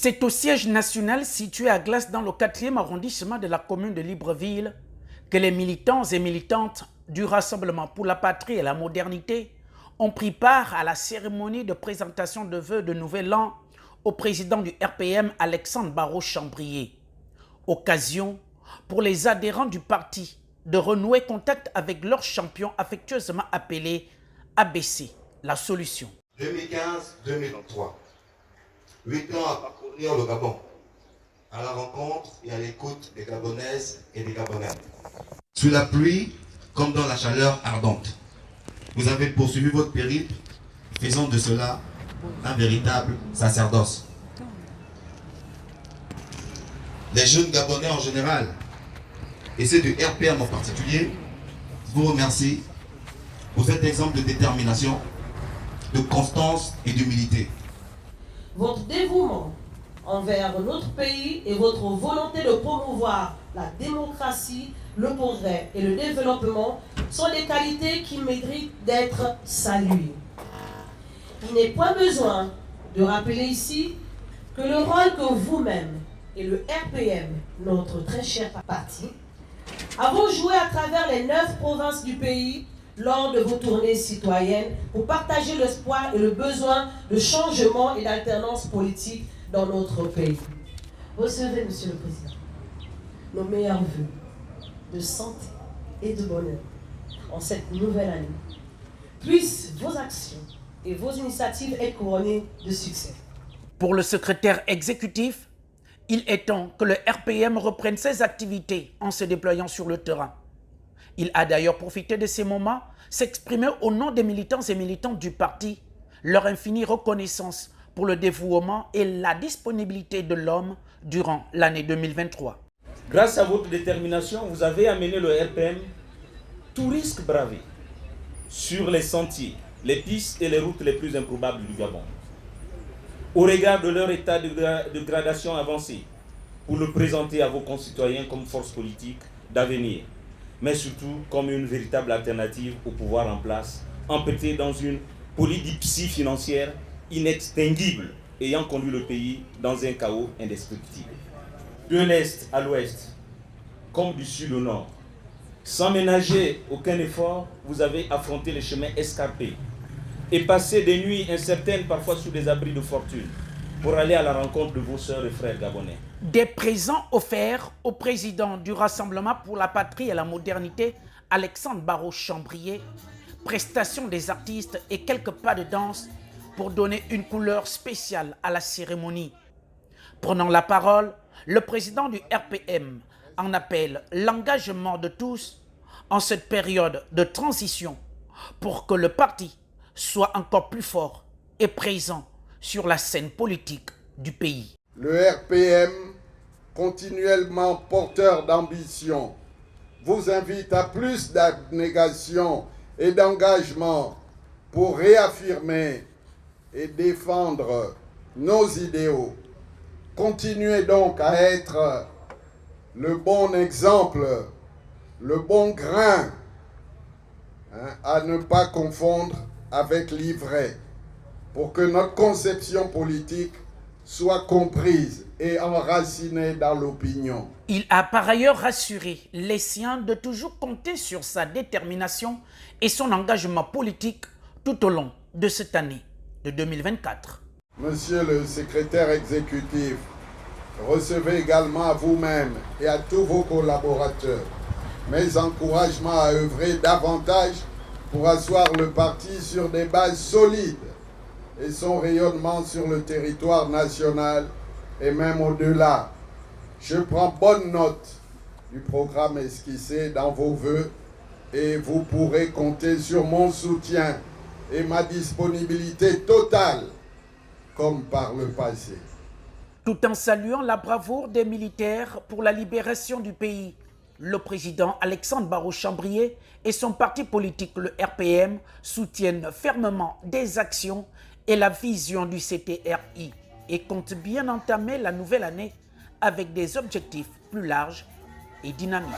C'est au siège national situé à Glace dans le 4e arrondissement de la commune de Libreville que les militants et militantes du Rassemblement pour la patrie et la modernité ont pris part à la cérémonie de présentation de vœux de Nouvel An au président du RPM Alexandre Barraud-Chambrier. Occasion pour les adhérents du parti de renouer contact avec leur champion affectueusement appelé ABC, la solution. 2015-2023. 8 ans à parcourir le Gabon, à la rencontre et à l'écoute des Gabonaises et des Gabonais. Sous la pluie comme dans la chaleur ardente, vous avez poursuivi votre périple, faisant de cela un véritable sacerdoce. Les jeunes Gabonais en général, et ceux du RPM en particulier, vous remercient pour cet exemple de détermination, de constance et d'humilité. Votre dévouement envers notre pays et votre volonté de promouvoir la démocratie, le progrès et le développement sont des qualités qui méritent d'être saluées. Il n'est pas besoin de rappeler ici que le rôle que vous-même et le RPM, notre très cher parti, avons joué à travers les 9 provinces du pays lors de vos tournées citoyennes pour partager l'espoir et le besoin de changement et d'alternance politique dans notre pays. Recevez, Monsieur le Président, nos meilleurs vœux de santé et de bonheur en cette nouvelle année. Puissent vos actions et vos initiatives être couronnées de succès. Pour le secrétaire exécutif, il est temps que le RPM reprenne ses activités en se déployant sur le terrain. Il a d'ailleurs profité de ces moments, s'exprimer au nom des militants et militantes du parti, leur infinie reconnaissance pour le dévouement et la disponibilité de l'homme durant l'année 2023. Grâce à votre détermination, vous avez amené le RPM tout risque bravé sur les sentiers, les pistes et les routes les plus improbables du Gabon. Au regard de leur état de gradation avancé, pour le présenter à vos concitoyens comme force politique d'avenir, mais surtout comme une véritable alternative au pouvoir en place, empêtré dans une polydipsie financière inextinguible, ayant conduit le pays dans un chaos indescriptible. De l'Est à l'Ouest, comme du Sud au Nord, sans ménager aucun effort, vous avez affronté les chemins escarpés et passé des nuits incertaines, parfois sous des abris de fortune, pour aller à la rencontre de vos sœurs et frères gabonais. Des présents offerts au président du Rassemblement pour la patrie et la modernité, Alexandre Barraud-Chambrier, prestation des artistes et quelques pas de danse pour donner une couleur spéciale à la cérémonie. Prenant la parole, le président du RPM en appelle l'engagement de tous en cette période de transition pour que le parti soit encore plus fort et présent sur la scène politique du pays. Le RPM, continuellement porteur d'ambition, vous invite à plus d'abnégation et d'engagement pour réaffirmer et défendre nos idéaux. Continuez donc à être le bon exemple, le bon grain, à ne pas confondre avec l'ivraie, pour que notre conception politique soit comprise et enracinée dans l'opinion. Il a par ailleurs rassuré les siens de toujours compter sur sa détermination et son engagement politique tout au long de cette année de 2024. Monsieur le secrétaire exécutif, recevez également à vous-même et à tous vos collaborateurs mes encouragements à œuvrer davantage pour asseoir le parti sur des bases solides et son rayonnement sur le territoire national et même au-delà. Je prends bonne note du programme esquissé dans vos vœux et vous pourrez compter sur mon soutien et ma disponibilité totale comme par le passé. Tout en saluant la bravoure des militaires pour la libération du pays, le président Alexandre Barraud-Chambrier et son parti politique, le RPM, soutiennent fermement des actions et la vision du CTRI et comptent bien entamer la nouvelle année avec des objectifs plus larges et dynamiques.